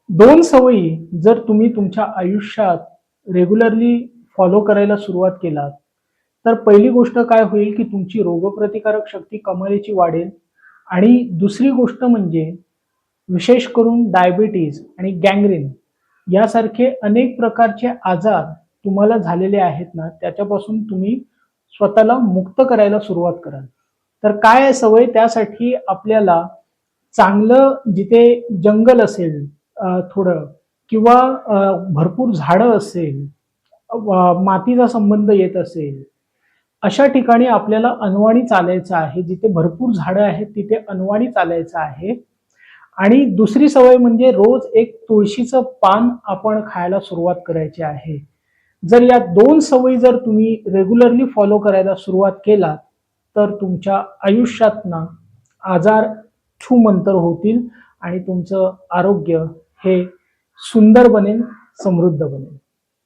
दोन सवयी जर तुम्ही तुमच्या आयुष्यात रेग्युलरली फॉलो करायला सुरुवात केलात, तर पहिली गोष्ट काय होईल, की तुमची रोगप्रतिकारक शक्ती कमालीची वाढेल आणि दुसरी गोष्ट म्हणजे विशेष करून डायबिटीज आणि गँग्रीन यासारखे अनेक प्रकारचे आजार तुम्हाला झालेले आहेत ना, त्याच्यापासून तुम्ही स्वतःला मुक्त करायला सुरुवात कराल. तर काय आहे सवय? त्यासाठी आपल्याला चांगलं जिथे जंगल असेल थोडं किंवा भरपूर झाडं असेल, मातीचा संबंध येत असेल, अशा ठिकाणी आपल्याला अनवाणी चालायचं आहे. जिथे भरपूर झाडं आहेत तिथे अनवाणी चालायचं आहे. आणि दुसरी सवय म्हणजे रोज एक तुळशीचं पान आपण खायला सुरुवात करायची आहे. जर या 2 सवयी जर तुम्ही रेग्युलरली फॉलो करायला सुरुवात केलात, तर तुमच्या आयुष्यात ना आजार छूमंतर होतील आणि तुमचं आरोग्य हे सुंदर बनेल, समृद्ध बनेल.